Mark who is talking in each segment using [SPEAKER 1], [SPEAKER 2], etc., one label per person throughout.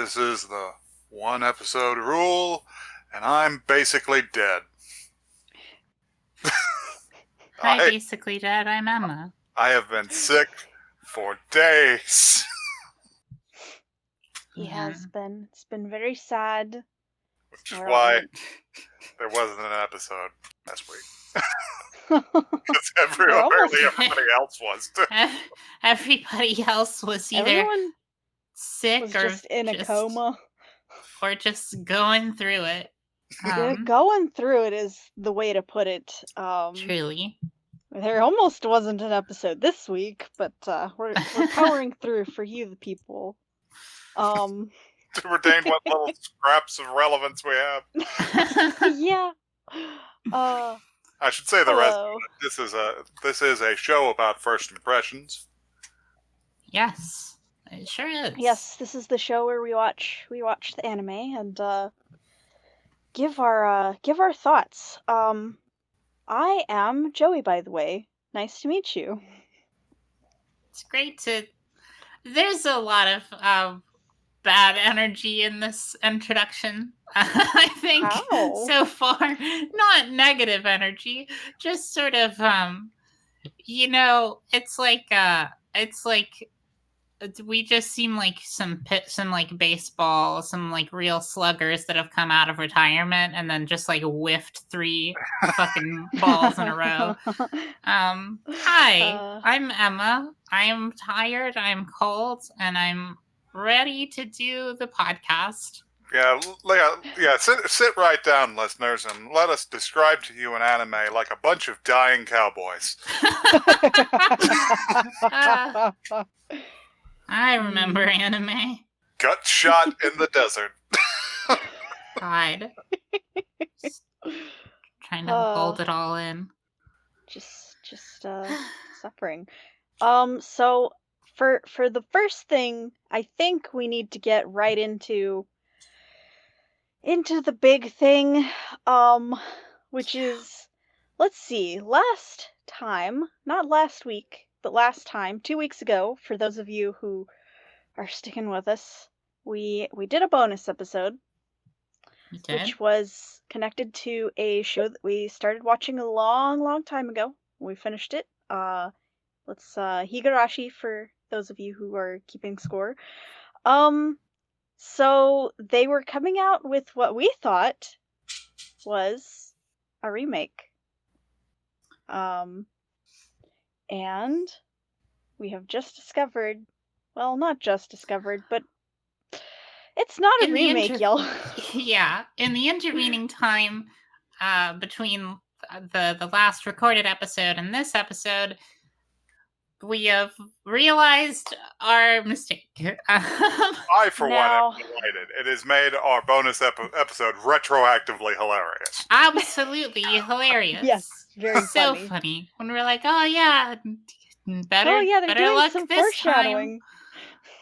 [SPEAKER 1] This is the one episode rule, and I'm basically dead.
[SPEAKER 2] Hi, basically dead. I'm Emma.
[SPEAKER 1] I have been sick for days.
[SPEAKER 3] He has been. It's been very sad.
[SPEAKER 1] Which is why there wasn't an episode last week. Because everybody else was too.
[SPEAKER 2] Everybody else was either sick
[SPEAKER 3] was
[SPEAKER 2] or
[SPEAKER 3] just in a coma.
[SPEAKER 2] Or just going through it.
[SPEAKER 3] Going through it is the way to put it.
[SPEAKER 2] Truly.
[SPEAKER 3] There almost wasn't an episode this week, but we're powering through for you, the people.
[SPEAKER 1] To retain what little scraps of relevance we have.
[SPEAKER 3] Yeah.
[SPEAKER 1] I should say the rest of it. This is a show about first impressions.
[SPEAKER 2] Yes, it sure is.
[SPEAKER 3] Yes, this is the show where we watch the anime and give our thoughts. I am Joey, by the way. Nice to meet you.
[SPEAKER 2] It's great to. There's a lot of bad energy in this introduction. I think so far, not negative energy, just sort of it's like we just seem like some like baseball, some like real sluggers that have come out of retirement and then just like whiffed 3 fucking balls in a row. Hi, I'm Emma. I'm tired, I'm cold, and I'm ready to do the podcast.
[SPEAKER 1] Yeah, sit right down, listeners, and let us describe to you an anime like a bunch of dying cowboys.
[SPEAKER 2] I remember anime.
[SPEAKER 1] Gut shot in the desert.
[SPEAKER 2] God. Trying to hold it all in.
[SPEAKER 3] Just suffering. So for the first thing, I think we need to get right into the big thing, which is, let's see, last time, not last week, but last time, 2 weeks ago, for those of you who are sticking with us, we did a bonus episode, which was connected to a show that we started watching a long time ago. We finished it. Let's Higurashi for those of you who are keeping score. So they were coming out with what we thought was a remake. And we have just discovered, well, not just discovered, but it's not a remake, y'all.
[SPEAKER 2] Yeah, in the intervening time between the last recorded episode and this episode, we have realized our mistake.
[SPEAKER 1] I, for one, am delighted. It has made our bonus episode retroactively hilarious.
[SPEAKER 2] Absolutely hilarious.
[SPEAKER 3] Yes, very
[SPEAKER 2] so funny. When we're like, oh yeah, better
[SPEAKER 3] doing
[SPEAKER 2] luck
[SPEAKER 3] some
[SPEAKER 2] this
[SPEAKER 3] foreshadowing.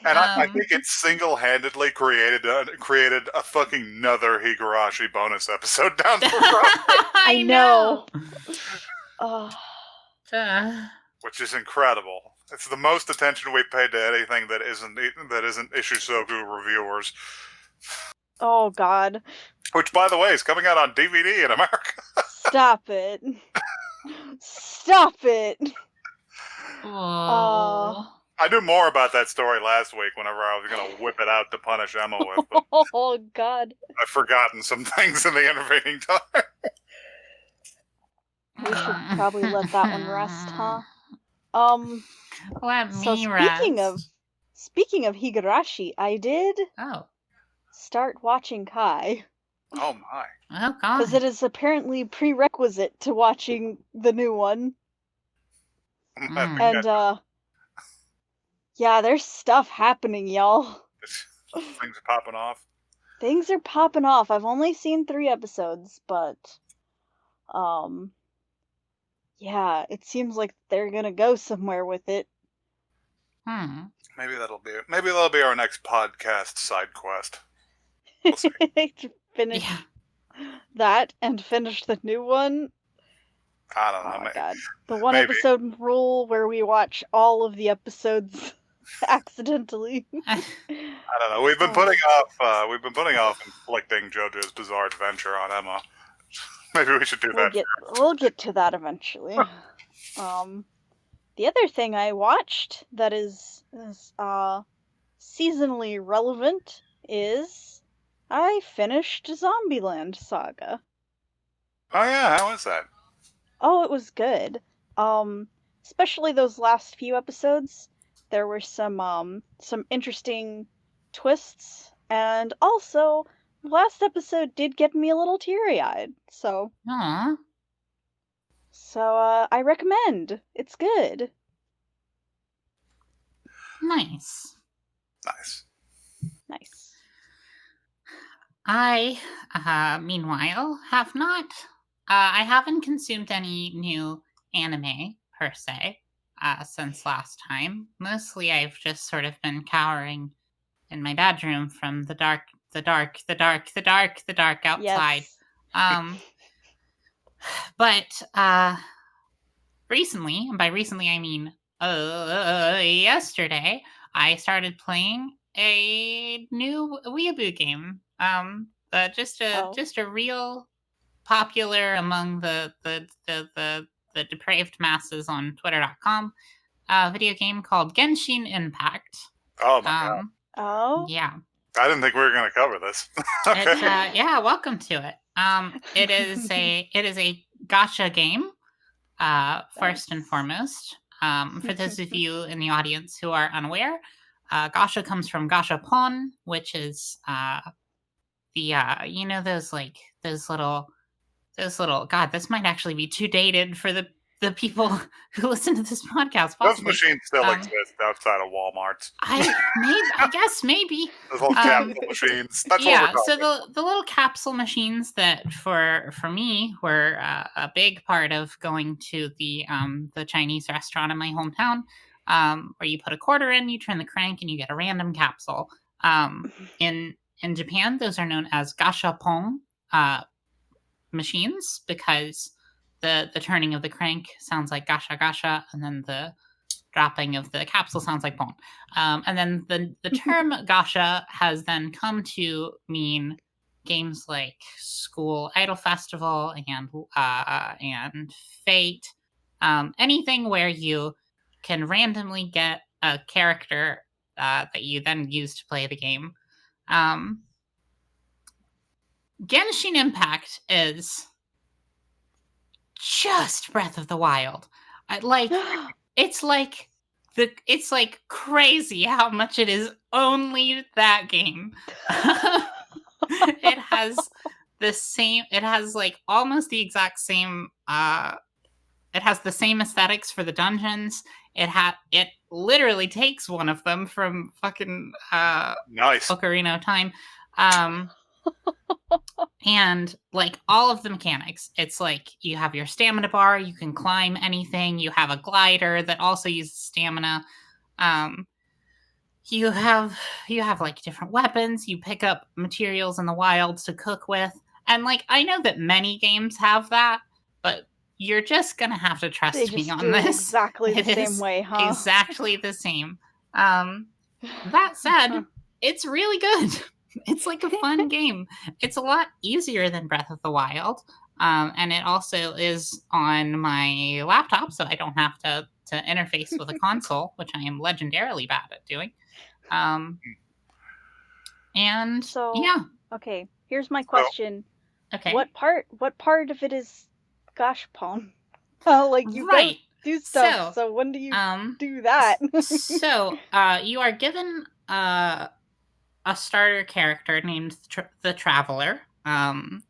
[SPEAKER 2] time.
[SPEAKER 1] And I think it single-handedly created a fucking another Higurashi bonus episode down the road.
[SPEAKER 2] I know.
[SPEAKER 1] Which is incredible. It's the most attention we've paid to anything that isn't Ishizoku reviewers.
[SPEAKER 3] Oh God.
[SPEAKER 1] Which, by the way, is coming out on DVD in America.
[SPEAKER 3] Stop it. Stop it.
[SPEAKER 2] Oh.
[SPEAKER 1] I knew more about that story last week whenever I was going to whip it out to punish Emma with.
[SPEAKER 3] Oh, God.
[SPEAKER 1] I've forgotten some things in the intervening time.
[SPEAKER 3] We should probably let that one rest, huh?
[SPEAKER 2] Let me rest.
[SPEAKER 3] Speaking of Higurashi, I did start watching Kai.
[SPEAKER 1] Oh, my.
[SPEAKER 2] Oh, God.
[SPEAKER 3] Because it is apparently prerequisite to watching the new one. And, yeah, there's stuff happening, y'all.
[SPEAKER 1] Things are popping off.
[SPEAKER 3] Things are popping off. I've only seen 3 episodes, but, yeah, it seems like they're gonna go somewhere with it.
[SPEAKER 1] Maybe that'll be our next podcast side quest. We'll see.
[SPEAKER 3] Finish that and finish the new one.
[SPEAKER 1] I don't know.
[SPEAKER 3] Oh my God. The one episode rule where we watch all of the episodes. Accidentally.
[SPEAKER 1] I don't know. We've been putting off inflicting JoJo's Bizarre Adventure on Emma. Maybe we should do that.
[SPEAKER 3] We'll get to that eventually. The other thing I watched that is seasonally relevant is I finished Zombieland Saga.
[SPEAKER 1] Oh yeah, how was that?
[SPEAKER 3] Oh, it was good. Especially those last few episodes. There were some interesting twists, and also the last episode did get me a little teary-eyed. So
[SPEAKER 2] Aww.
[SPEAKER 3] I recommend. It's good.
[SPEAKER 2] Nice. I, meanwhile, have not. I haven't consumed any new anime per se since last time. Mostly, I've just sort of been cowering in my bedroom from the dark outside.
[SPEAKER 3] Yes.
[SPEAKER 2] But recently, and by recently I mean yesterday, I started playing a new weeaboo game. Just a real popular among the depraved masses on Twitter.com. Video game called Genshin Impact.
[SPEAKER 1] Oh my god.
[SPEAKER 3] Oh.
[SPEAKER 2] Yeah.
[SPEAKER 1] I didn't think we were going to cover this.
[SPEAKER 2] Okay. Yeah, welcome to it. It is a gacha game. First and foremost, for those of you in the audience who are unaware, gacha comes from gashapon, which is those little. God, this might actually be too dated for the people who listen to this podcast. Possibly.
[SPEAKER 1] Those machines still exist outside of Walmart's.
[SPEAKER 2] I guess maybe.
[SPEAKER 1] Those little capsule machines. That's what we're talking about.
[SPEAKER 2] The little capsule machines that for me were a big part of going to the Chinese restaurant in my hometown, where you put a quarter in, you turn the crank, and you get a random capsule. In Japan, those are known as gashapon machines because the turning of the crank sounds like gasha gasha, and then the dropping of the capsule sounds like pon. And then the term gacha has then come to mean games like School Idol Festival and Fate, anything where you can randomly get a character that you then use to play the game. Genshin Impact is just Breath of the Wild. It's like crazy how much it is only that game. It has like almost the exact same it has the same aesthetics for the dungeons. It literally takes one of them from fucking
[SPEAKER 1] nice
[SPEAKER 2] Ocarina of Time. And like all of the mechanics, it's like you have your stamina bar, you can climb anything, you have a glider that also uses stamina. You have like different weapons, you pick up materials in the wild to cook with. And like I know that many games have that, but you're just gonna have to trust me on this.
[SPEAKER 3] Exactly the same way, huh?
[SPEAKER 2] Exactly the same. That said, it's really good. It's like a fun game. It's a lot easier than Breath of the Wild. And it also is on my laptop, so I don't have to interface with a console, which I am legendarily bad at doing. And so, yeah.
[SPEAKER 3] Okay, here's my question.
[SPEAKER 2] Okay.
[SPEAKER 3] What part of it is gashapon? Like you
[SPEAKER 2] right.
[SPEAKER 3] do stuff. So when do you do that?
[SPEAKER 2] So you are given a starter character named the Traveler.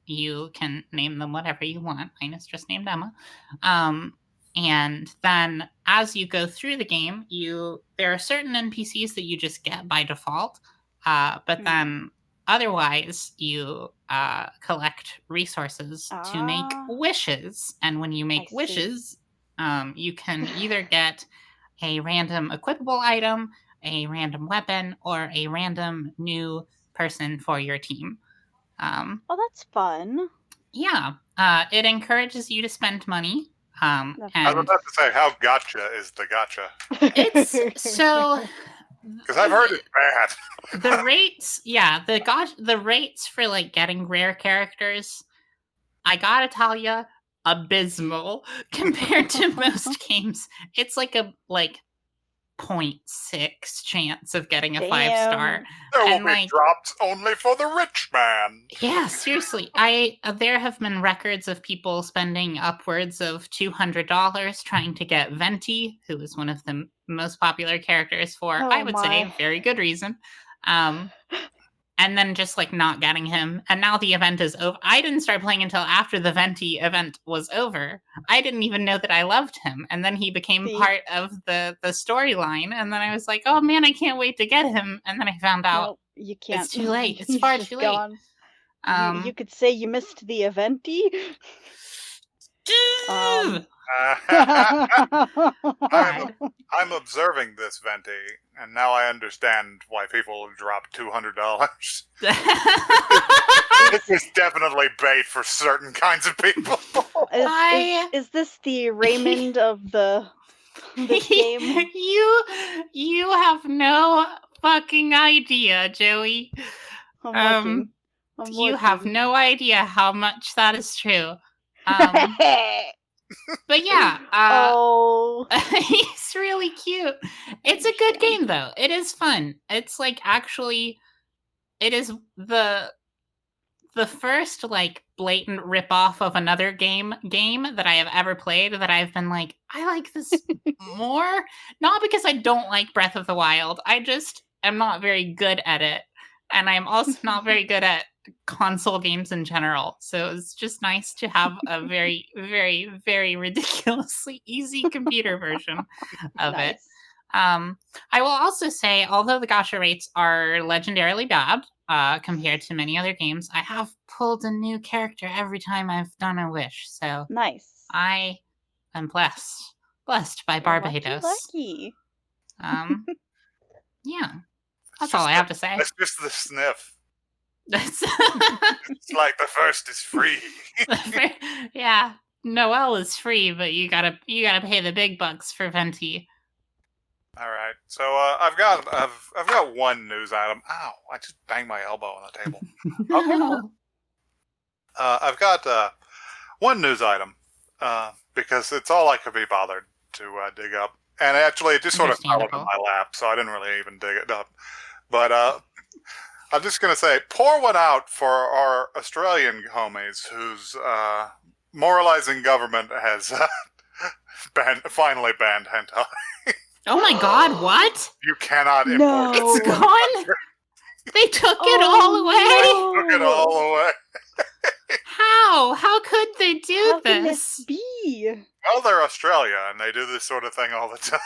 [SPEAKER 2] You can name them whatever you want. Mine is just named Emma. And then as you go through the game, there are certain NPCs that you just get by default. But then otherwise you collect resources to make wishes. And when you make wishes, you can either get a random equipable item, a random weapon, or a random new person for your team.
[SPEAKER 3] Oh, that's fun.
[SPEAKER 2] Yeah. It encourages you to spend money.
[SPEAKER 1] I was about to say, how gotcha is the gotcha?
[SPEAKER 2] It's so
[SPEAKER 1] Because I've heard it's bad.
[SPEAKER 2] The rates, the rates for like getting rare characters, I gotta tell you, abysmal compared to most games. It's like a 0.6 chance of getting a 5-star.
[SPEAKER 1] There will be drops only for the rich man.
[SPEAKER 2] Yeah, seriously. There have been records of people spending upwards of $200 trying to get Venti, who is one of the most popular characters for, I would say, very good reason. And then just not getting him. And now the event is over. I didn't start playing until after the Venti event was over. I didn't even know that I loved him. And then he became part of the storyline. And then I was like, oh man, I can't wait to get him. And then I found out
[SPEAKER 3] you can't.
[SPEAKER 2] It's too late. It's far too late.
[SPEAKER 3] You could say you missed the eventi.
[SPEAKER 1] I'm observing this Venti, and now I understand why people drop $200. This is definitely bait for certain kinds of people.
[SPEAKER 3] Is this the Raymond of this game?
[SPEAKER 2] You have no fucking idea, Joey.
[SPEAKER 3] I'm
[SPEAKER 2] you have no idea how much that is true. But yeah, he's really cute. It's a good game though. It is fun. It's actually, it is the first blatant ripoff of another game that I have ever played that I've been I like this more. Not because I don't like Breath of the Wild. I just am not very good at it. And I'm also not very good at console games in general. So it's just nice to have a very, very, very ridiculously easy computer version of it. I will also say, although the gacha rates are legendarily bad compared to many other games, I have pulled a new character every time I've done a wish. So
[SPEAKER 3] nice.
[SPEAKER 2] I am blessed by Barbados.
[SPEAKER 3] Lucky.
[SPEAKER 2] Yeah. That's all I have to say.
[SPEAKER 1] That's just the sniff. It's like the first is free.
[SPEAKER 2] Yeah, Noelle is free, but you gotta pay the big bucks for Venti.
[SPEAKER 1] All right, so I've got one news item. Ow! I just banged my elbow on the table.
[SPEAKER 2] No.
[SPEAKER 1] I've got one news item because it's all I could be bothered to dig up, and actually it just sort of fell into my lap, so I didn't really even dig it up. But I'm just going to say, pour one out for our Australian homies whose moralizing government has finally banned hentai.
[SPEAKER 2] Oh my god, what?
[SPEAKER 1] You cannot import it.
[SPEAKER 2] It's gone? They took it all away?
[SPEAKER 1] They took it all away.
[SPEAKER 2] How? How could they do
[SPEAKER 3] How can this be?
[SPEAKER 1] Well, they're Australia, and they do this sort of thing all the time.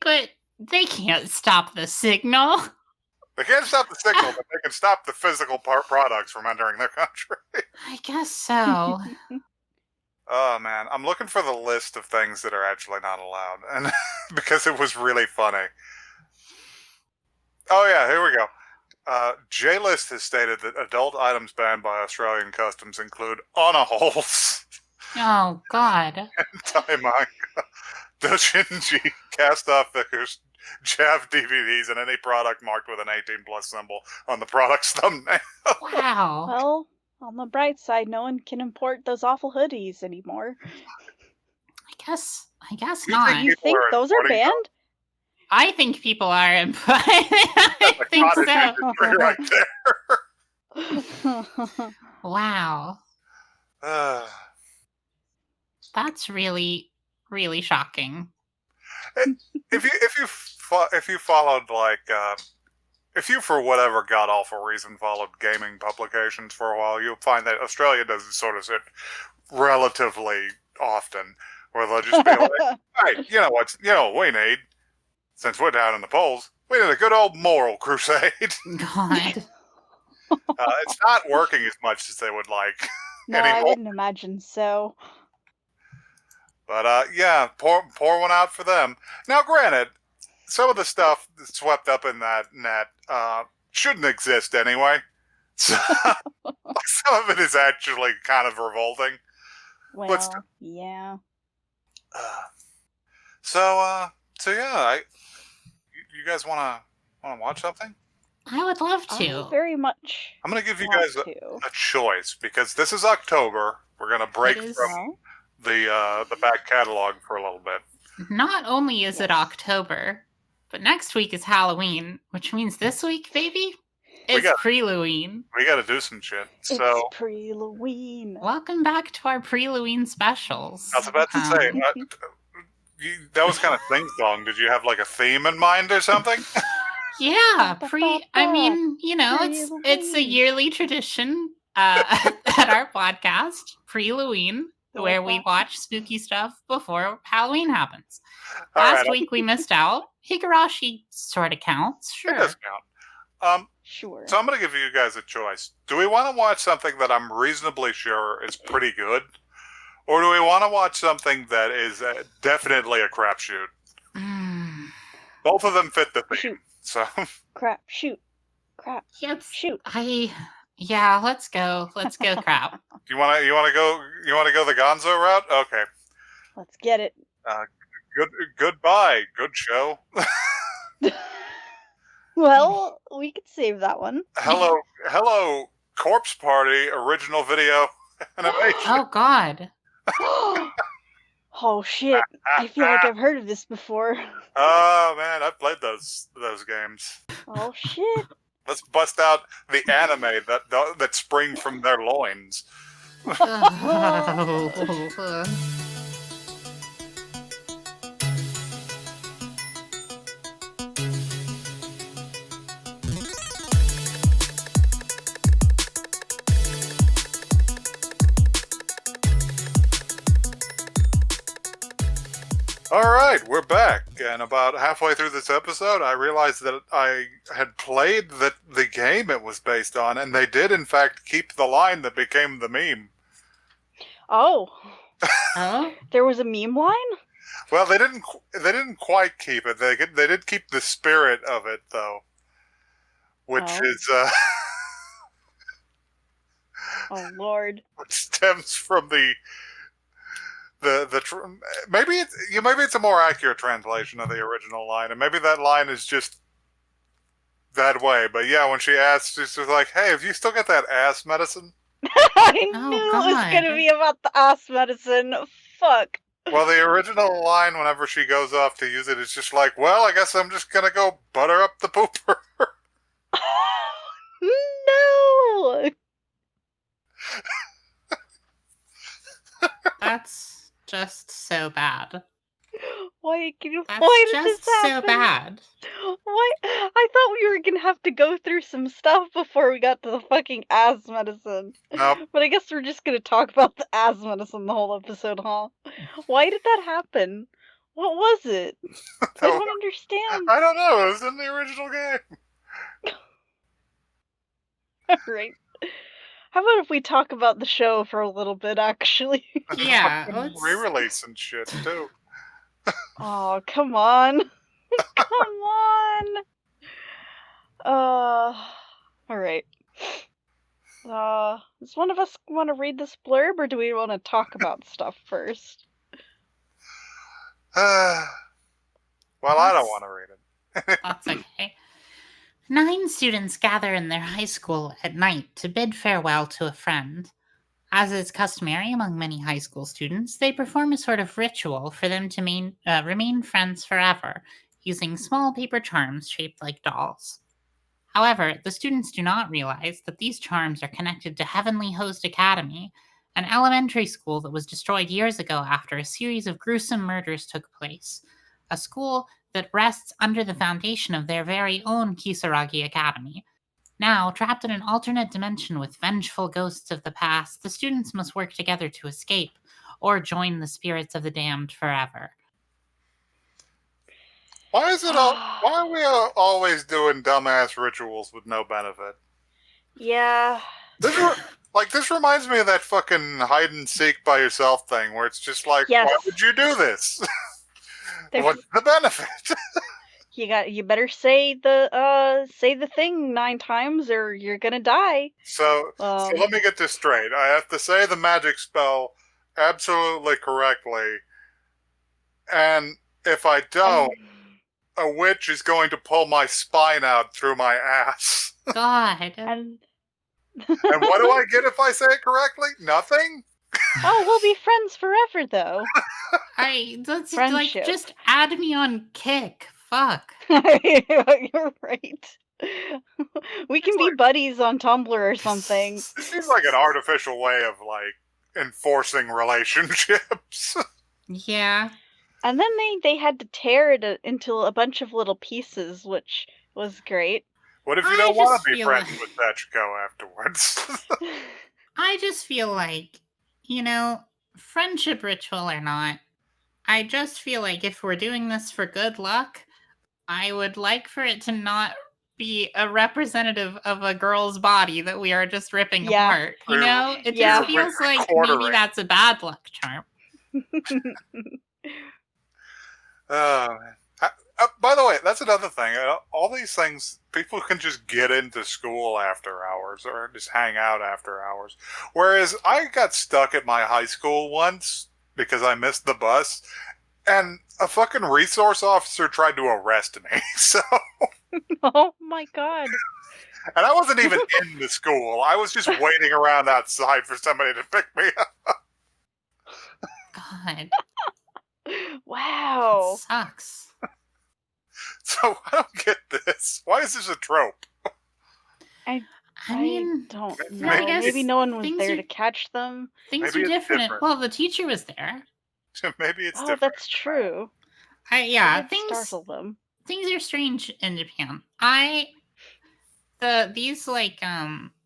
[SPEAKER 2] But they can't stop the signal.
[SPEAKER 1] They can't stop the signal, but they can stop the physical products from entering their country.
[SPEAKER 2] I guess so.
[SPEAKER 1] Oh, man. I'm looking for the list of things that are actually not allowed, and because it was really funny. Oh, yeah, here we go. J-List has stated that adult items banned by Australian customs include holes.
[SPEAKER 2] Oh, God.
[SPEAKER 1] Hentai manga, doujinshi, cast-off figures, JAV DVDs, and any product marked with an 18+ symbol on the product's thumbnail.
[SPEAKER 2] Wow.
[SPEAKER 3] Well, on the bright side, no one can import those awful hoodies anymore.
[SPEAKER 2] I guess not.
[SPEAKER 3] You think those are banned?
[SPEAKER 2] I think people are, I think so.
[SPEAKER 1] Right there.
[SPEAKER 2] Wow. That's really, really shocking.
[SPEAKER 1] If you followed if you for whatever god awful reason followed gaming publications for a while, you'll find that Australia does sort of sit relatively often, where they'll just be like, "Hey, you know what we need? Since we're down in the polls, we need a good old moral crusade."
[SPEAKER 2] God.
[SPEAKER 1] It's not working as much as they would like.
[SPEAKER 3] No,
[SPEAKER 1] anymore.
[SPEAKER 3] I wouldn't imagine so.
[SPEAKER 1] But yeah, pour one out for them. Now, granted, some of the stuff that's swept up in that net shouldn't exist anyway. So, some of it is actually kind of revolting.
[SPEAKER 3] Well, yeah.
[SPEAKER 1] So yeah, you guys want to watch something?
[SPEAKER 2] I would love to.
[SPEAKER 3] Very much.
[SPEAKER 1] I'm going to give you guys a choice because this is October. We're going to break from the back catalog for a little bit.
[SPEAKER 2] Not only is it October, but next week is Halloween, which means this week, baby, it's pre-Leween.
[SPEAKER 1] We got to do some shit. So
[SPEAKER 3] it's pre-Leween.
[SPEAKER 2] Welcome back to our pre-Leween specials.
[SPEAKER 1] I was about to say, that was kind of sing-song. Did you have like a theme in mind or something?
[SPEAKER 2] Yeah, I mean, you know, it's a yearly tradition at our podcast, pre-Leween, where we watch spooky stuff before Halloween happens. Last week we missed out. Higurashi sort of counts, sure.
[SPEAKER 1] It does count.
[SPEAKER 3] Sure.
[SPEAKER 1] So I'm going to give you guys a choice. Do we want to watch something that I'm reasonably sure is pretty good? Or do we want to watch something that is definitely a crapshoot? Both of them fit the theme.
[SPEAKER 3] Shoot.
[SPEAKER 1] So
[SPEAKER 3] crap, shoot. Crap.
[SPEAKER 2] Yep.
[SPEAKER 3] Shoot.
[SPEAKER 2] Yeah, let's go. Let's go crap.
[SPEAKER 1] You want to go the Gonzo route? Okay.
[SPEAKER 3] Let's get it.
[SPEAKER 1] Goodbye. Good show.
[SPEAKER 3] Well, we could save that one.
[SPEAKER 1] Hello, Corpse Party original video animation.
[SPEAKER 2] Oh God.
[SPEAKER 3] Oh shit! I feel like I've heard of this before.
[SPEAKER 1] Oh man, I've played those games.
[SPEAKER 3] Oh shit!
[SPEAKER 1] Let's bust out the anime that spring from their loins. Alright, we're back, and about halfway through this episode, I realized that I had played the game it was based on, and they did, in fact, keep the line that became the meme.
[SPEAKER 3] Oh.
[SPEAKER 2] Huh?
[SPEAKER 3] There was a meme line?
[SPEAKER 1] Well, they didn't quite keep it. They did keep the spirit of it, though. Which is,
[SPEAKER 3] oh, Lord.
[SPEAKER 1] Which stems from maybe it's a more accurate translation of the original line, and maybe that line is just that way. But yeah, when she asks, she's just like, "Hey, have you still got that ass medicine?"
[SPEAKER 3] I knew it was gonna be about the ass medicine. Fuck.
[SPEAKER 1] Well, the original line, whenever she goes off to use it, is just like, "Well, I guess I'm just gonna go butter up the pooper."
[SPEAKER 3] No.
[SPEAKER 2] That's just so bad.
[SPEAKER 3] Why did this happen?
[SPEAKER 2] So bad.
[SPEAKER 3] Why? I thought we were gonna have to go through some stuff before we got to the fucking ass medicine.
[SPEAKER 1] Nope.
[SPEAKER 3] But I guess we're just gonna talk about the ass medicine the whole episode, huh? Why did that happen? What was it? I don't understand.
[SPEAKER 1] I don't know. It was in the original game.
[SPEAKER 3] Right. How about if we talk about the show for a little bit, actually?
[SPEAKER 2] Yeah.
[SPEAKER 1] Re-release and shit, too.
[SPEAKER 3] Oh, come on. Come on. Alright. Does one of us want to read this blurb, or do we want to talk about stuff first?
[SPEAKER 1] Well, I don't want to read it.
[SPEAKER 2] That's okay. 9 students gather in their high school at night to bid farewell to a friend. As is customary among many high school students, they perform a sort of ritual for them to remain friends forever, using small paper charms shaped like dolls. However, the students do not realize that these charms are connected to Heavenly Host Academy, an elementary school that was destroyed years ago after a series of gruesome murders took place. A school that rests under the foundation of their very own Kisaragi Academy. Now, trapped in an alternate dimension with vengeful ghosts of the past, the students must work together to escape, or join the spirits of the damned forever.
[SPEAKER 1] Why are we always doing dumbass rituals with no benefit?
[SPEAKER 3] Yeah.
[SPEAKER 1] This reminds me of that fucking hide and seek by yourself thing, where it's just like,
[SPEAKER 3] yes.
[SPEAKER 1] Why would you do this? What's the benefit?
[SPEAKER 3] You better say the thing 9 times or you're gonna die.
[SPEAKER 1] So let me get this straight. I have to say the magic spell absolutely correctly, and if I don't, a witch is going to pull my spine out through my ass.
[SPEAKER 2] God.
[SPEAKER 3] And
[SPEAKER 1] what do I get if I say it correctly? Nothing?
[SPEAKER 3] oh, we'll be friends forever, though.
[SPEAKER 2] That's
[SPEAKER 3] Friendship.
[SPEAKER 2] like, just add me on Kick. Fuck.
[SPEAKER 3] You're right. We can be
[SPEAKER 1] like,
[SPEAKER 3] buddies on Tumblr or something.
[SPEAKER 1] It seems like an artificial way of, like, enforcing relationships.
[SPEAKER 2] Yeah.
[SPEAKER 3] And then they had to tear it into a bunch of little pieces, which was great.
[SPEAKER 1] What if you don't want to be friends with Sachiko afterwards?
[SPEAKER 2] I just feel like, friendship ritual or not, I just feel like if we're doing this for good luck, I would like for it to not be a representative of a girl's body that we are just ripping apart. It just feels like maybe that's a bad luck charm.
[SPEAKER 1] Oh, man. By the way, that's another thing. All these things, people can just get into school after hours or just hang out after hours. Whereas I got stuck at my high school once because I missed the bus, and a fucking resource officer tried to arrest me. So.
[SPEAKER 3] Oh my god.
[SPEAKER 1] And I wasn't even in the school. I was just waiting around outside for somebody to pick me up.
[SPEAKER 2] God.
[SPEAKER 3] Wow.
[SPEAKER 2] That sucks.
[SPEAKER 1] So I don't get this. Why is this a trope?
[SPEAKER 3] I mean, don't know. Maybe no one was there to catch them.
[SPEAKER 2] Things are different. Well, the teacher was there.
[SPEAKER 1] Maybe it's different.
[SPEAKER 3] Oh, that's true.
[SPEAKER 2] Things
[SPEAKER 3] startle them.
[SPEAKER 2] Things are strange in Japan.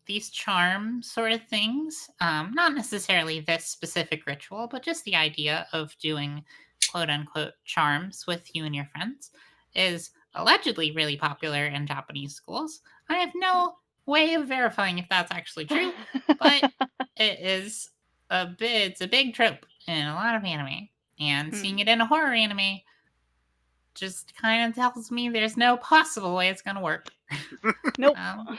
[SPEAKER 2] These charm sort of things, not necessarily this specific ritual, but just the idea of doing quote unquote charms with you and your friends is allegedly really popular in Japanese schools. I have no way of verifying if that's actually true, but it's a big trope in a lot of anime, and seeing it in a horror anime just kind of tells me there's no possible way it's gonna work.
[SPEAKER 3] Nope.
[SPEAKER 1] I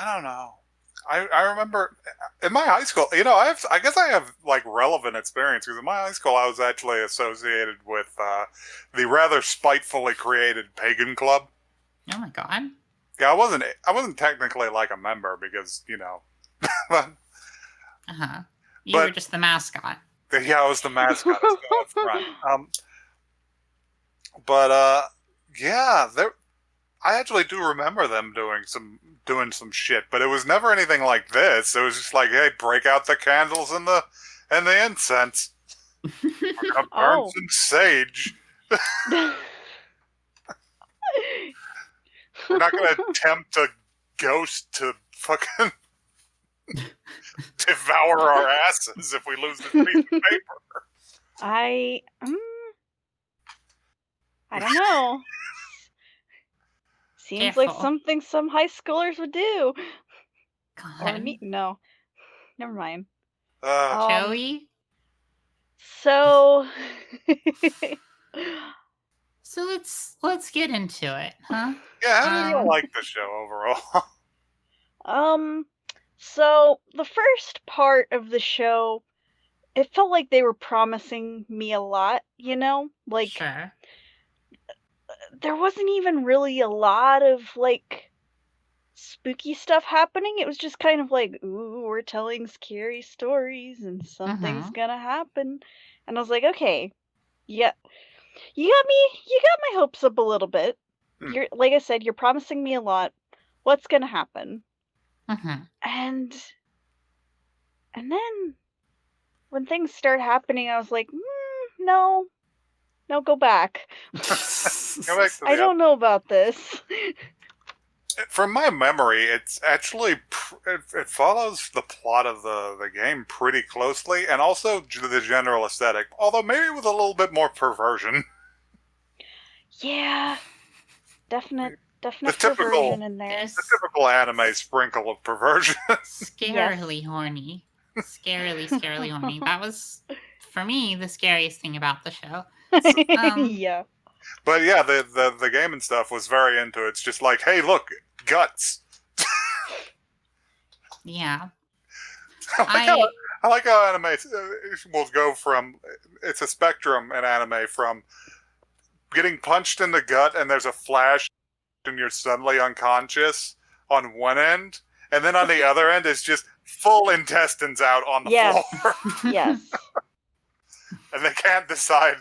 [SPEAKER 1] don't know. I remember in my high school, I guess I have like relevant experience because in my high school I was actually associated with the rather spitefully created pagan club.
[SPEAKER 2] Oh my god.
[SPEAKER 1] Yeah, I wasn't technically like a member because, but,
[SPEAKER 2] You were just the mascot.
[SPEAKER 1] Yeah, I was the mascot up front. I actually do remember them doing some shit, but it was never anything like this. It was just like, hey, break out the candles and the incense. We're gonna burn some sage. We're not gonna tempt a ghost to fucking devour our asses if we lose this piece of paper.
[SPEAKER 3] I don't know. Seems like something some high schoolers would do.
[SPEAKER 2] God.
[SPEAKER 3] No. Never mind.
[SPEAKER 2] Joey?
[SPEAKER 3] So
[SPEAKER 2] let's get into it, huh?
[SPEAKER 1] Yeah, how do you like the show overall?
[SPEAKER 3] So the first part of the show, it felt like they were promising me a lot, Like,
[SPEAKER 2] sure.
[SPEAKER 3] There wasn't even really a lot of, like, spooky stuff happening. It was just kind of like, ooh, we're telling scary stories and something's gonna happen. And I was like, okay, yeah, you got my hopes up a little bit. You're, like I said, you're promising me a lot. What's gonna happen? And then when things start happening, I was like, no, go back. I don't know about this.
[SPEAKER 1] From my memory, it's actually it follows the plot of the game pretty closely, and also the general aesthetic. Although maybe with a little bit more perversion.
[SPEAKER 3] Yeah, definite perversion in there.
[SPEAKER 1] The typical anime sprinkle of perversion.
[SPEAKER 2] Scarily horny. Scarily horny. That was, for me, the scariest thing about the show.
[SPEAKER 3] Yeah.
[SPEAKER 1] But yeah, the game and stuff was very into it. It's just like, hey, look, guts.
[SPEAKER 2] Yeah.
[SPEAKER 1] I like how anime will go from, it's a spectrum in anime from getting punched in the gut and there's a flash and you're suddenly unconscious on one end, and then on the other end is just full intestines out on the floor.
[SPEAKER 3] Yes.
[SPEAKER 1] And they can't decide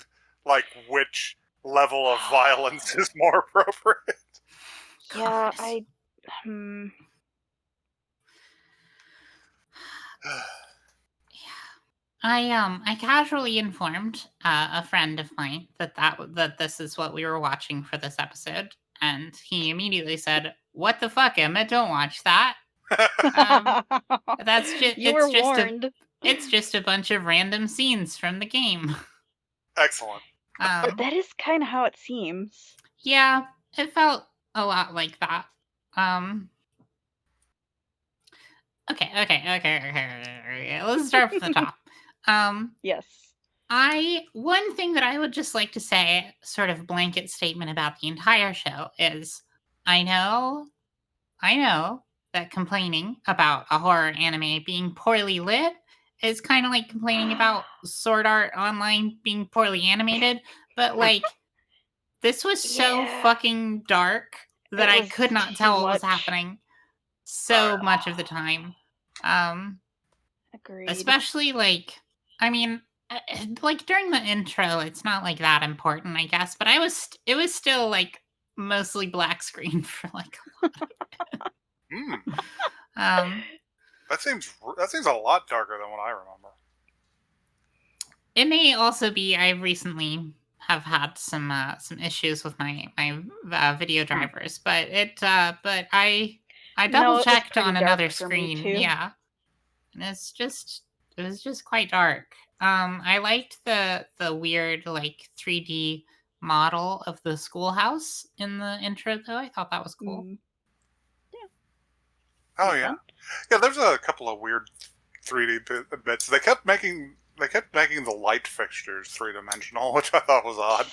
[SPEAKER 1] like which level of violence is more appropriate.
[SPEAKER 3] Yeah,
[SPEAKER 2] I casually informed a friend of mine that this is what we were watching for this episode, and he immediately said, "What the fuck, Emma? Don't watch that." That's just
[SPEAKER 3] you were warned.
[SPEAKER 2] It's just a bunch of random scenes from the game.
[SPEAKER 1] Excellent.
[SPEAKER 3] That is kind of how it seems.
[SPEAKER 2] Yeah, it felt a lot like that. Okay. Let's start from the top.
[SPEAKER 3] Yes.
[SPEAKER 2] One thing that I would just like to say, sort of blanket statement about the entire show is, I know that complaining about a horror anime being poorly lit is kind of like complaining about Sword Art Online being poorly animated, but like this was so fucking dark that I could not tell what was happening so much of the time.
[SPEAKER 3] Agreed.
[SPEAKER 2] Especially like, I mean, like during the intro, it's not like that important, I guess, but it was still like mostly black screen for like a lot of it.
[SPEAKER 1] That seems a lot darker than what I remember.
[SPEAKER 2] It may also be I recently have had some issues with my video drivers, but I double checked on another screen. Yeah, and it was just quite dark. I liked the weird like 3D model of the schoolhouse in the intro, though. I thought that was cool.
[SPEAKER 3] Yeah.
[SPEAKER 1] Oh yeah, yeah. There's a couple of weird 3D bits. They kept making the light fixtures 3-dimensional, which I thought was odd.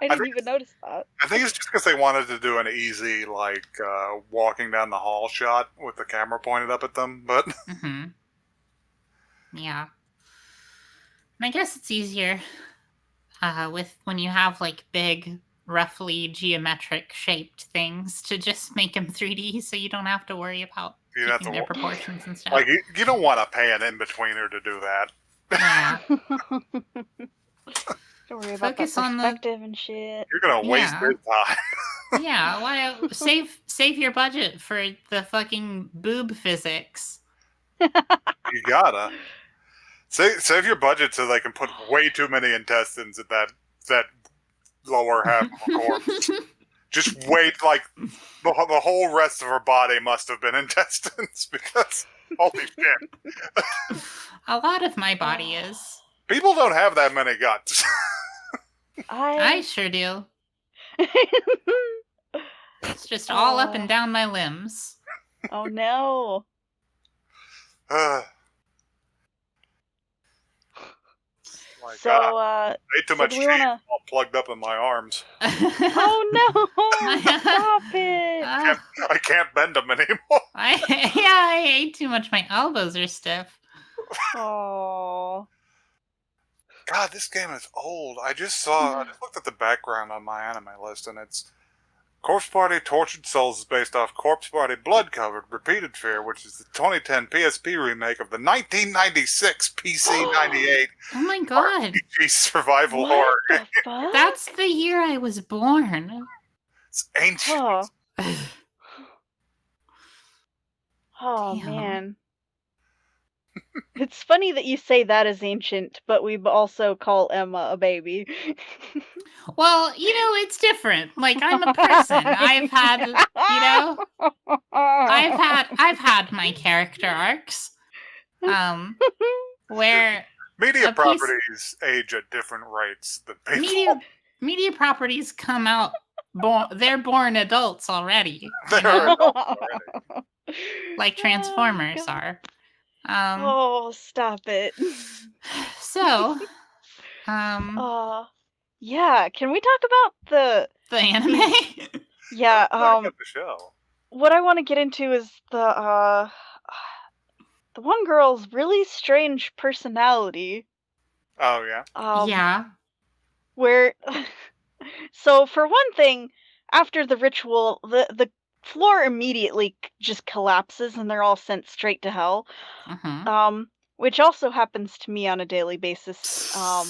[SPEAKER 3] I didn't even notice that.
[SPEAKER 1] I think it's just because they wanted to do an easy, like, walking down the hall shot with the camera pointed up at them, but...
[SPEAKER 2] Yeah. And I guess it's easier when you have, like, big, roughly geometric shaped things to just make them 3D so you don't have to worry about keeping their proportions and stuff.
[SPEAKER 1] Like, you don't want to pay an in-betweener to do that.
[SPEAKER 2] Yeah.
[SPEAKER 3] Don't worry about that perspective and shit.
[SPEAKER 1] You're gonna waste your time.
[SPEAKER 2] Yeah, why save your budget for the fucking boob physics.
[SPEAKER 1] You gotta save your budget so they can put way too many intestines at that lower half of a corpse. Just wait, like the whole rest of her body must have been intestines because holy shit.
[SPEAKER 2] A lot of my body is.
[SPEAKER 1] People don't have that many guts.
[SPEAKER 2] I sure do. It's just all up and down my limbs.
[SPEAKER 3] Oh no.
[SPEAKER 1] God. Ate too much cheese, all plugged up in my arms.
[SPEAKER 3] Oh no! Stop it!
[SPEAKER 1] I can't bend them anymore.
[SPEAKER 2] I ate too much. My elbows are stiff.
[SPEAKER 3] Oh.
[SPEAKER 1] God, this game is old. I just looked at the background on my anime list, and it's Corpse Party Tortured Souls is based off Corpse Party Blood Covered Repeated Fear, which is the 2010 PSP remake of the 1996 PC 98.
[SPEAKER 2] Oh my god.
[SPEAKER 1] RPG survival horror game.
[SPEAKER 2] That's the year I was born.
[SPEAKER 1] It's ancient.
[SPEAKER 3] Oh man. It's funny that you say that is ancient, but we also call Emma a baby.
[SPEAKER 2] Well, it's different. Like, I'm a person. I've had my character arcs. Where
[SPEAKER 1] media properties age at different rates than people.
[SPEAKER 2] Media properties come out they're born adults already. Like Transformers are.
[SPEAKER 3] Oh, stop it.
[SPEAKER 2] So,
[SPEAKER 3] yeah, can we talk about
[SPEAKER 2] the anime?
[SPEAKER 3] Yeah,
[SPEAKER 1] the show.
[SPEAKER 3] What I want to get into is the one girl's really strange personality.
[SPEAKER 1] Oh yeah.
[SPEAKER 2] Yeah.
[SPEAKER 3] where so for one thing, after the ritual, the floor immediately just collapses and they're all sent straight to hell. Which also happens to me on a daily basis. So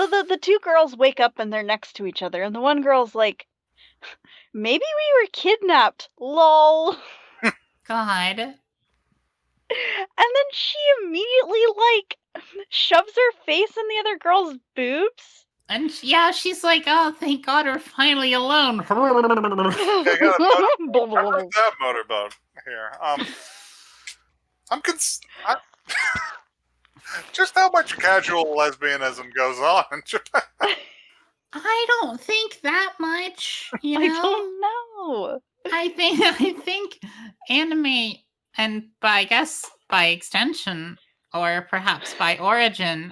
[SPEAKER 3] the two girls wake up and they're next to each other, and the one girl's like, "Maybe we were kidnapped, lol."
[SPEAKER 2] God.
[SPEAKER 3] And then she immediately shoves her face in the other girl's boobs.
[SPEAKER 2] And she's like, "Oh, thank God, we're finally alone."
[SPEAKER 1] Okay, I got that motorboat here. Just how much casual lesbianism goes on in Japan?
[SPEAKER 2] I don't think that much.
[SPEAKER 3] I don't know.
[SPEAKER 2] I think anime, and by extension, or perhaps by origin,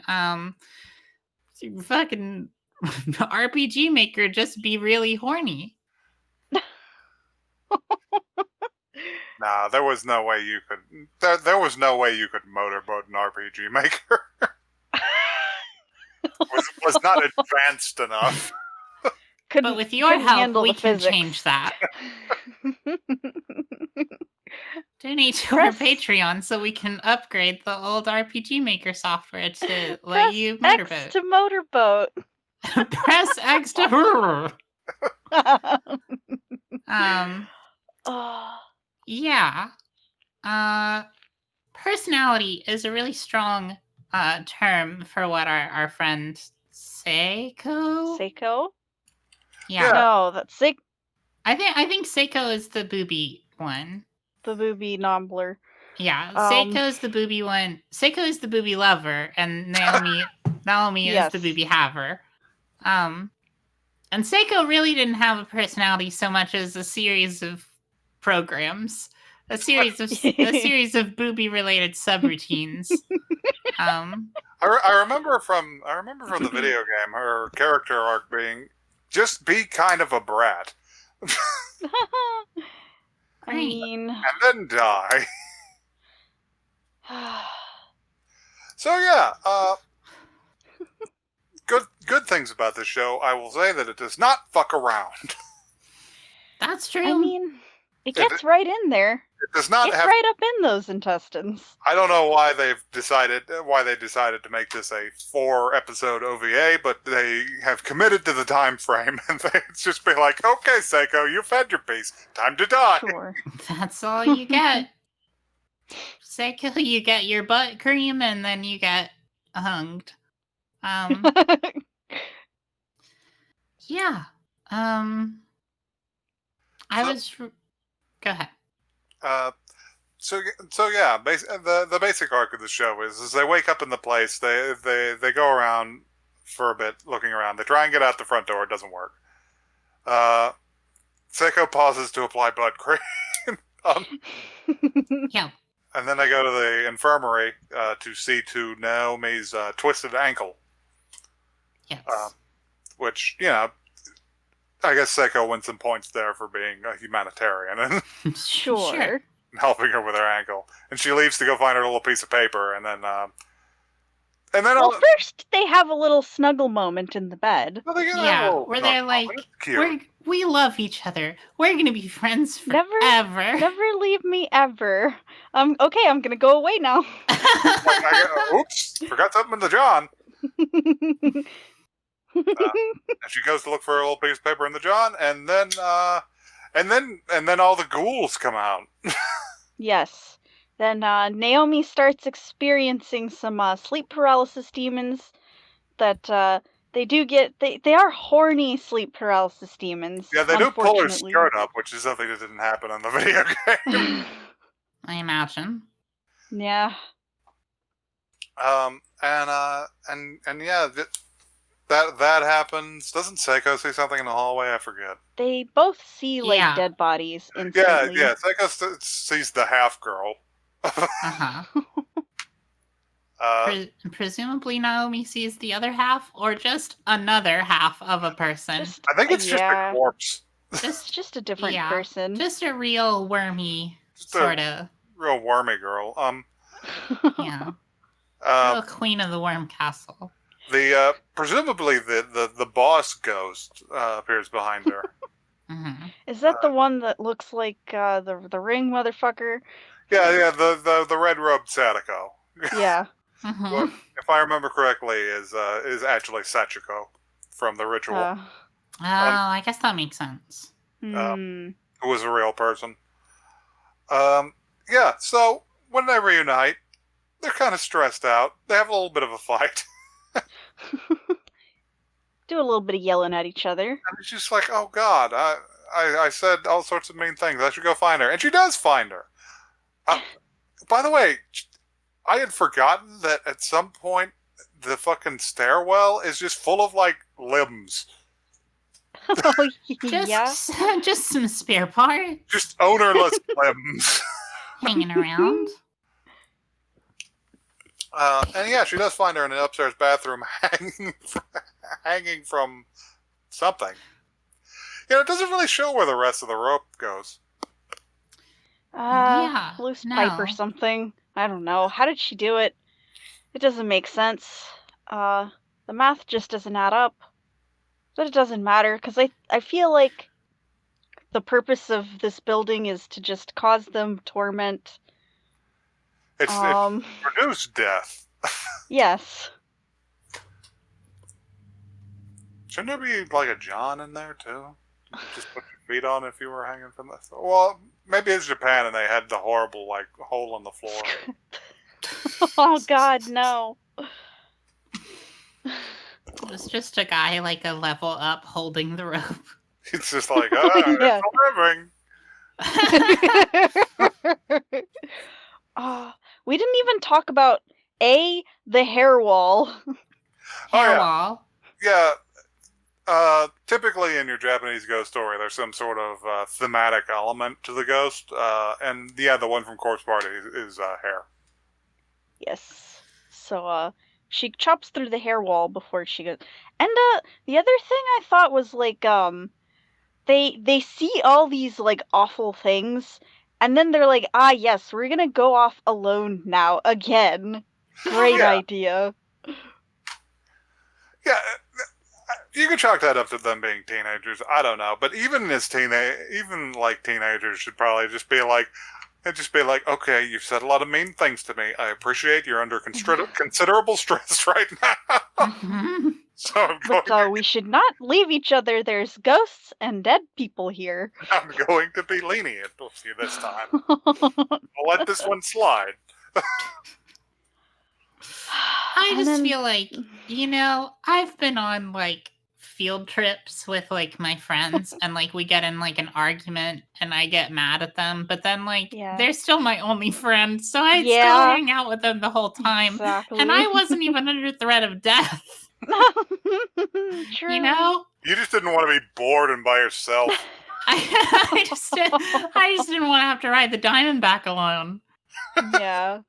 [SPEAKER 2] fucking RPG Maker just be really horny.
[SPEAKER 1] Nah, there was no way you could. There was no way you could motorboat an RPG Maker. was not advanced enough.
[SPEAKER 2] But with your help, we can change that. Donate to our Patreon so we can upgrade the old RPG Maker software to let you motorboat.
[SPEAKER 3] X to motorboat.
[SPEAKER 2] Press X to. Yeah. Personality is a really strong term for what our friend Seiko.
[SPEAKER 3] Seiko?
[SPEAKER 2] Yeah.
[SPEAKER 3] No, that's Seiko.
[SPEAKER 2] I think Seiko is the booby one.
[SPEAKER 3] The booby knobbler.
[SPEAKER 2] Yeah, Seiko's the booby one. Seiko is the booby lover, and Naomi is the booby haver. And Seiko really didn't have a personality so much as a series of programs, a series of booby related subroutines.
[SPEAKER 1] I remember from the video game her character arc being just be kind of a brat.
[SPEAKER 3] I mean,
[SPEAKER 1] and then die. So yeah, good things about this show. I will say that it does not fuck around.
[SPEAKER 2] That's true.
[SPEAKER 3] I mean, it gets right in there.
[SPEAKER 1] It does not
[SPEAKER 3] have right up in those intestines. I
[SPEAKER 1] don't know why they decided to make this a 4-episode OVA, but they have committed to the time frame, and it's just be like, okay, Seiko, you've had your piece. Time to die.
[SPEAKER 3] Sure.
[SPEAKER 2] That's all you get. Seiko, you get your butt cream, and then you get hunged. Yeah. Go ahead.
[SPEAKER 1] So yeah, the basic arc of the show is they wake up in the place, they go around for a bit looking around, they try and get out the front door, it doesn't work. Seiko pauses to apply butt cream.
[SPEAKER 2] Yeah.
[SPEAKER 1] And then they go to the infirmary to see to Naomi's twisted ankle.
[SPEAKER 2] Yes.
[SPEAKER 1] Which, I guess Seiko wins some points there for being a humanitarian and
[SPEAKER 2] sure.
[SPEAKER 1] helping her with her ankle. And she leaves to go find her little piece of paper, and then
[SPEAKER 3] first they have a little snuggle moment in the bed.
[SPEAKER 2] Where they're like, we love each other. We're gonna be friends forever.
[SPEAKER 3] Never leave me ever. Okay, I'm gonna go away now.
[SPEAKER 1] Oops, forgot something in the John. And she goes to look for a little piece of paper in the John, and then all the ghouls come out.
[SPEAKER 3] Yes. Then Naomi starts experiencing some sleep paralysis demons that they do get. They are horny sleep paralysis demons.
[SPEAKER 1] Yeah, they do pull her skirt up, which is something that didn't happen in the video game.
[SPEAKER 2] I imagine.
[SPEAKER 3] Yeah.
[SPEAKER 1] And yeah, that happens. Doesn't Seiko see something in the hallway? I forget.
[SPEAKER 3] They both see dead bodies instantly.
[SPEAKER 1] Yeah. Seiko sees the half girl.
[SPEAKER 2] Presumably Naomi sees the other half, or just another half of a person.
[SPEAKER 1] I think it's just a corpse.
[SPEAKER 3] Just a different person.
[SPEAKER 2] Just a real wormy sort of.
[SPEAKER 1] Real wormy girl.
[SPEAKER 2] Yeah. Real queen of the worm castle.
[SPEAKER 1] Presumably the boss ghost appears behind her.
[SPEAKER 2] Mm-hmm.
[SPEAKER 3] Is that the one that looks like the ring motherfucker?
[SPEAKER 1] Yeah, the red robed Sadako.
[SPEAKER 3] Yeah.
[SPEAKER 2] Mm-hmm.
[SPEAKER 1] If I remember correctly, is actually Sachiko from the ritual.
[SPEAKER 3] Uh,
[SPEAKER 2] Oh, I guess that makes sense.
[SPEAKER 3] hmm.
[SPEAKER 1] Who was a real person. Yeah, so when they reunite, they're kind of stressed out. They have a little bit of a fight.
[SPEAKER 3] Do a little bit of yelling at each other.
[SPEAKER 1] And it's just like, oh God, I said all sorts of mean things. I should go find her. And she does find her. By the way, I had forgotten that at some point the fucking stairwell is just full of, like, limbs.
[SPEAKER 3] Oh, yeah.
[SPEAKER 2] Just some spare parts.
[SPEAKER 1] Just ownerless limbs.
[SPEAKER 2] Hanging around.
[SPEAKER 1] And yeah, she does find her in an upstairs bathroom hanging from something. It doesn't really show where the rest of the rope goes.
[SPEAKER 2] Yeah,
[SPEAKER 3] Loose pipe or something. I don't know. How did she do it? It doesn't make sense. The math just doesn't add up. But it doesn't matter, because I feel like the purpose of this building is to just cause them torment.
[SPEAKER 1] It produced death.
[SPEAKER 3] Yes.
[SPEAKER 1] Shouldn't there be, like, a John in there, too? Just put your feet on if you were hanging from this. Well, maybe it's Japan and they had the horrible, like, hole in the floor.
[SPEAKER 3] Oh, God, no.
[SPEAKER 2] It was just a guy, like, a level up holding the rope.
[SPEAKER 1] It's just like, it's a living.
[SPEAKER 3] We didn't even talk about the hair wall.
[SPEAKER 2] Hair wall.
[SPEAKER 1] Yeah. Typically in your Japanese ghost story, there's some sort of thematic element to the ghost, and yeah, the one from Corpse Party is hair.
[SPEAKER 3] Yes. So she chops through the hair wall before she goes. And the other thing I thought was, like, they see all these, like, awful things, and then they're like, yes, we're gonna go off alone now again. Great idea.
[SPEAKER 1] Yeah, you could chalk that up to them being teenagers. I don't know, but even teenagers should probably just be like, okay, you've said a lot of mean things to me. I appreciate you're under considerable stress right now. So
[SPEAKER 3] we should not leave each other. There's ghosts and dead people here.
[SPEAKER 1] I'm going to be lenient with you this time. I'll let this one slide.
[SPEAKER 2] I just feel like, I've been on, like, field trips with, like, my friends, and, like, we get in, like, an argument, and I get mad at them, but then, like, they're still my only friend, so I still hang out with them the whole time,
[SPEAKER 3] exactly.
[SPEAKER 2] and I wasn't even under threat of death.
[SPEAKER 3] True.
[SPEAKER 1] You just didn't want to be bored and by yourself.
[SPEAKER 2] I just didn't want to have to ride the Diamondback alone.
[SPEAKER 3] Yeah.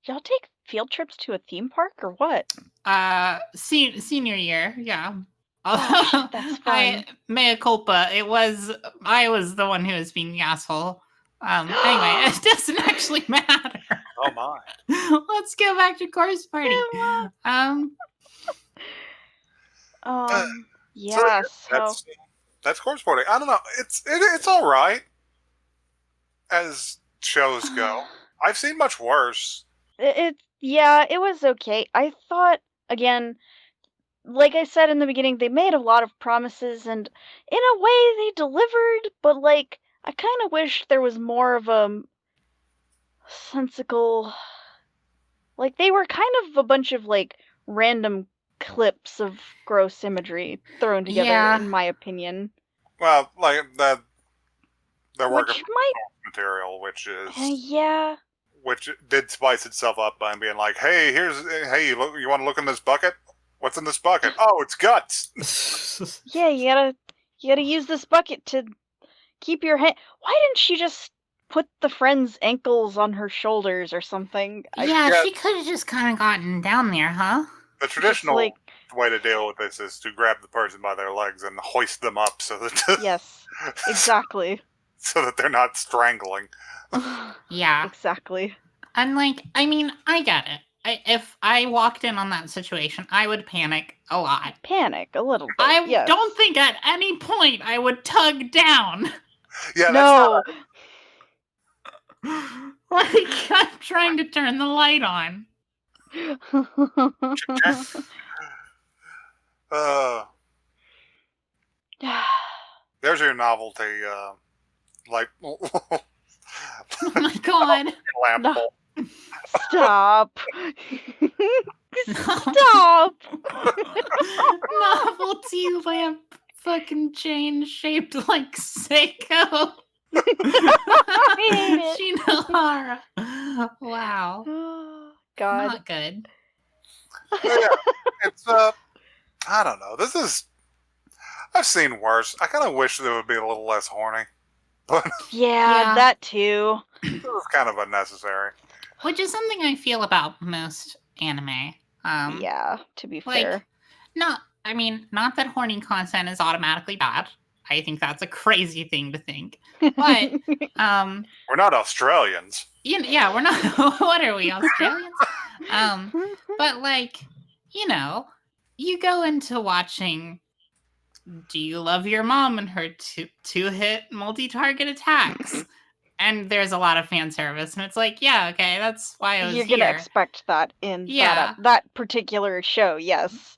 [SPEAKER 3] Y'all take field trips to a theme park or what?
[SPEAKER 2] Senior year, yeah.
[SPEAKER 3] Oh, that's fun.
[SPEAKER 2] Mea culpa. I was the one who was being the asshole. Anyway, it doesn't actually matter.
[SPEAKER 1] Oh my.
[SPEAKER 2] Let's go back to Corpse Party.
[SPEAKER 3] Yeah.
[SPEAKER 1] That's Corpse Party. I don't know. It's all right as shows go. I've seen much worse.
[SPEAKER 3] It was okay. I thought, again, like I said in the beginning, they made a lot of promises, and in a way they delivered, but, like, I kind of wish there was more of a sensical... Like, they were kind of a bunch of, like, random clips of gross imagery thrown together, in my opinion.
[SPEAKER 1] Well, like, that... They're working with material, which is... Which did spice itself up by being like, hey, you want to look in this bucket? What's in this bucket? Oh, it's guts.
[SPEAKER 3] Yeah, you gotta use this bucket to keep your hand. Why didn't she just put the friend's ankles on her shoulders or something?
[SPEAKER 2] She could have just kind of gotten down there, huh?
[SPEAKER 1] The traditional way to deal with this is to grab the person by their legs and hoist them up so that...
[SPEAKER 3] Yes, exactly.
[SPEAKER 1] So that they're not strangling.
[SPEAKER 2] Yeah.
[SPEAKER 3] Exactly.
[SPEAKER 2] And like, I mean, I get it. If I walked in on that situation, I would panic a lot.
[SPEAKER 3] Panic a little bit.
[SPEAKER 2] I don't think at any point I would tug down.
[SPEAKER 1] Yeah,
[SPEAKER 3] no.
[SPEAKER 2] Like, I'm trying to turn the light on.
[SPEAKER 1] There's your novelty, like.
[SPEAKER 2] Oh my god.
[SPEAKER 1] Lamp
[SPEAKER 3] No.
[SPEAKER 1] bulb.
[SPEAKER 3] Stop. Stop.
[SPEAKER 2] Novelty lamp fucking chain shaped like Seiko. Shinohara. Wow.
[SPEAKER 3] God.
[SPEAKER 2] Not good.
[SPEAKER 1] Yeah, it's I don't know. I've seen worse. I kind of wish they would be a little less horny. But
[SPEAKER 3] yeah, that too.
[SPEAKER 1] This is kind of unnecessary.
[SPEAKER 2] Which is something I feel about most anime.
[SPEAKER 3] Yeah, to be fair.
[SPEAKER 2] Not that horny content is automatically bad. I think that's a crazy thing to think. But
[SPEAKER 1] we're not Australians.
[SPEAKER 2] Yeah, we're not. What are we, Australians? But like, you go into watching Do You Love Your Mom and her two-hit multi-target attacks. And there's a lot of fan service, and it's like, yeah, okay, that's why I was
[SPEAKER 3] You're
[SPEAKER 2] here.
[SPEAKER 3] gonna expect that in that particular show, yes.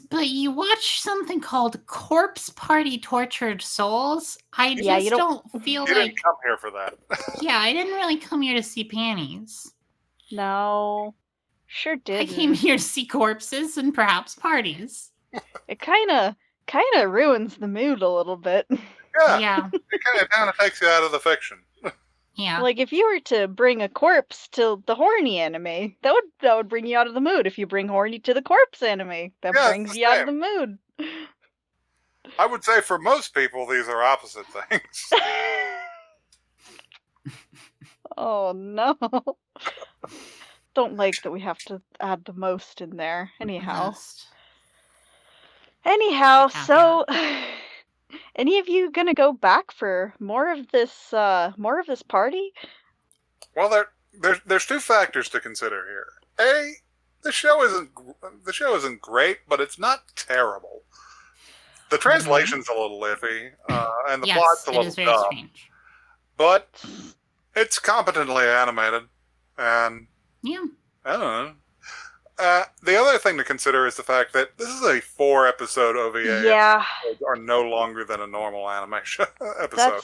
[SPEAKER 2] But you watch something called Corpse Party Tortured Souls. I don't feel
[SPEAKER 1] you didn't come here for that.
[SPEAKER 2] Yeah, I didn't really come here to see panties.
[SPEAKER 3] No, sure did.
[SPEAKER 2] I came here to see corpses and perhaps parties.
[SPEAKER 3] It kind of ruins the mood a little bit.
[SPEAKER 1] Yeah. It kind of takes you out of the fiction.
[SPEAKER 2] Yeah.
[SPEAKER 3] Like if you were to bring a corpse to the horny anime, that would bring you out of the mood. If you bring horny to the corpse anime, that brings you out of the mood.
[SPEAKER 1] I would say for most people, these are opposite things.
[SPEAKER 3] Oh no. Don't like that we have to add the most in there. Anyhow, so any of you gonna go back for more of this party?
[SPEAKER 1] Well, there's two factors to consider here. A, the show isn't great, but it's not terrible. The translation's a little iffy, and the plot's a little dumb. Strange. But it's competently animated, and
[SPEAKER 2] yeah,
[SPEAKER 1] I don't know. The other thing to consider is the fact that this is a 4-episode OVA.
[SPEAKER 3] Yeah.
[SPEAKER 1] Are no longer than a normal animation episode.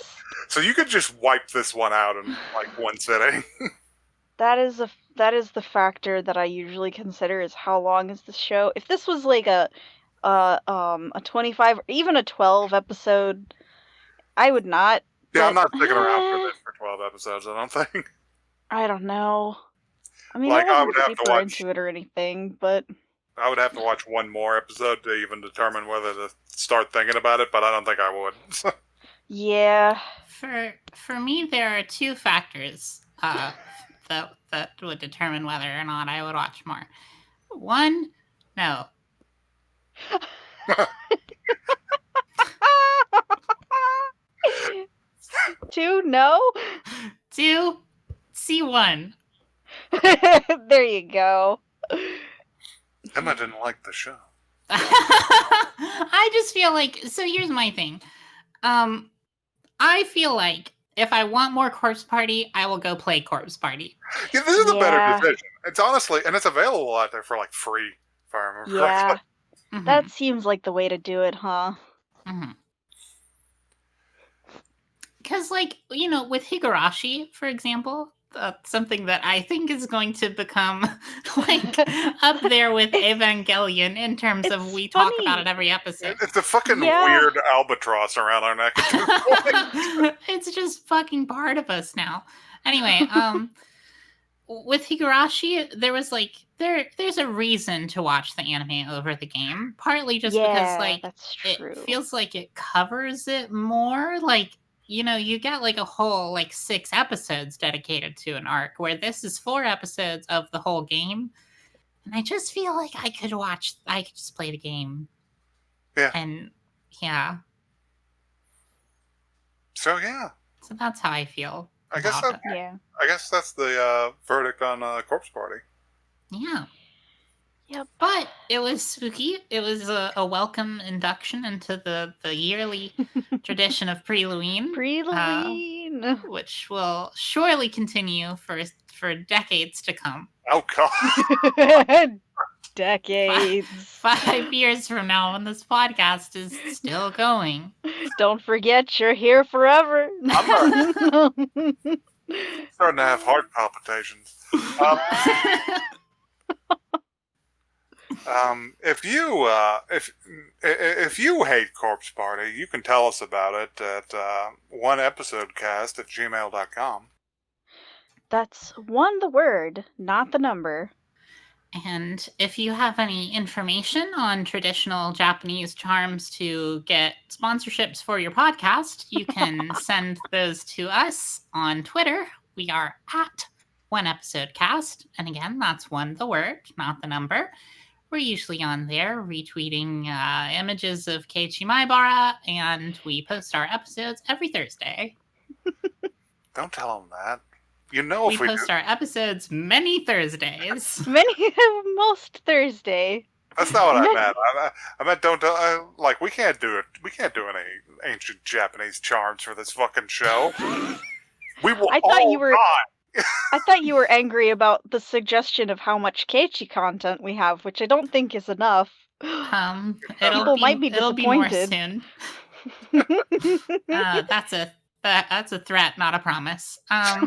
[SPEAKER 1] So you could just wipe this one out in like one sitting.
[SPEAKER 3] That is the factor that I usually consider is how long is the show. If this was like a 25 or even a 12 episode, I would not.
[SPEAKER 1] Yeah, I'm not sticking around for this for 12 episodes, I don't think.
[SPEAKER 3] I don't know. I mean,
[SPEAKER 1] like,
[SPEAKER 3] I would have to watch into it or anything, but
[SPEAKER 1] I would have to watch one more episode to even determine whether to start thinking about it, but I don't think I would.
[SPEAKER 3] Yeah.
[SPEAKER 2] For me, there are two factors that would determine whether or not I would watch more. One, no.
[SPEAKER 3] 2, no.
[SPEAKER 2] 2, C1.
[SPEAKER 3] There you go.
[SPEAKER 1] Emma didn't like the show.
[SPEAKER 2] I just feel like, so here's my thing. I feel like if I want more Corpse Party, I will go play Corpse Party.
[SPEAKER 1] Yeah, this is a better decision. It's honestly, and it's available out there for like free, if I remember correctly.
[SPEAKER 3] Mm-hmm. That seems like the way to do it, huh?
[SPEAKER 2] Mm-hmm. Because, like, with Higurashi, for example, something that I think is going to become, like, up there with Evangelion in terms of we talk about it every episode.
[SPEAKER 1] It's a fucking weird albatross around our neck.
[SPEAKER 2] It's just fucking part of us now. Anyway, with Higurashi, there was, like, there's a reason to watch the anime over the game. Partly just because, like, it feels like it covers it more, like, you get like a whole like 6 episodes dedicated to an arc, where this is 4 episodes of the whole game. And I just feel like I could just play the game.
[SPEAKER 1] Yeah.
[SPEAKER 2] And yeah.
[SPEAKER 1] So yeah.
[SPEAKER 2] So that's how I feel.
[SPEAKER 1] I guess
[SPEAKER 2] about
[SPEAKER 1] that.
[SPEAKER 2] it.
[SPEAKER 3] Yeah.
[SPEAKER 1] I guess that's the verdict on Corpse Party.
[SPEAKER 2] Yeah.
[SPEAKER 3] Yep.
[SPEAKER 2] But it was spooky. It was a welcome induction into the yearly tradition of Pre-Halloween.
[SPEAKER 3] Pre-Halloween.
[SPEAKER 2] Which will surely continue for decades to come.
[SPEAKER 1] Oh, God.
[SPEAKER 3] Decades.
[SPEAKER 2] 5 years from now when this podcast is still going.
[SPEAKER 3] Don't forget, you're here forever.
[SPEAKER 1] I'm starting to have heart palpitations. If you hate Corpse Party, you can tell us about it at oneepisodecast@gmail.com.
[SPEAKER 3] That's one the word, not the number.
[SPEAKER 2] And if you have any information on traditional Japanese charms to get sponsorships for your podcast, you can send those to us on Twitter. We are at OneEpisodeCast. And again, that's one the word, not the number. We're usually on there retweeting images of Keiichi Maebara, and we post our episodes every Thursday.
[SPEAKER 1] Don't tell them that. You know, if we
[SPEAKER 2] post our episodes many Thursdays.
[SPEAKER 3] Most Thursday.
[SPEAKER 1] That's not what I meant. I meant don't like we can't do it. We can't do any ancient Japanese charms for this fucking show. We will. I
[SPEAKER 3] thought you were angry about the suggestion of how much Keiichi content we have, which I don't think is enough.
[SPEAKER 2] People
[SPEAKER 3] might be disappointed.
[SPEAKER 2] It'll be more soon. That's a threat, not a promise. Yeah.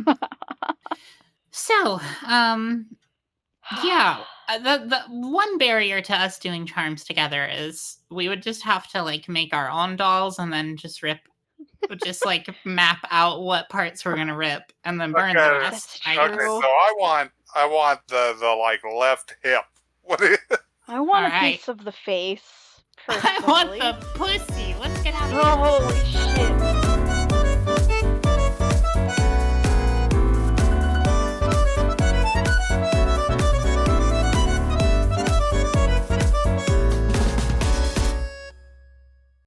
[SPEAKER 2] The one barrier to us doing charms together is we would just have to like make our own dolls and then just map out what parts we're gonna rip and then burn the rest.
[SPEAKER 1] Okay, so I want the like left hip. What is?
[SPEAKER 3] I want a piece of the face. Personally.
[SPEAKER 2] I want the pussy. Let's get out of here.
[SPEAKER 3] Oh, holy shit.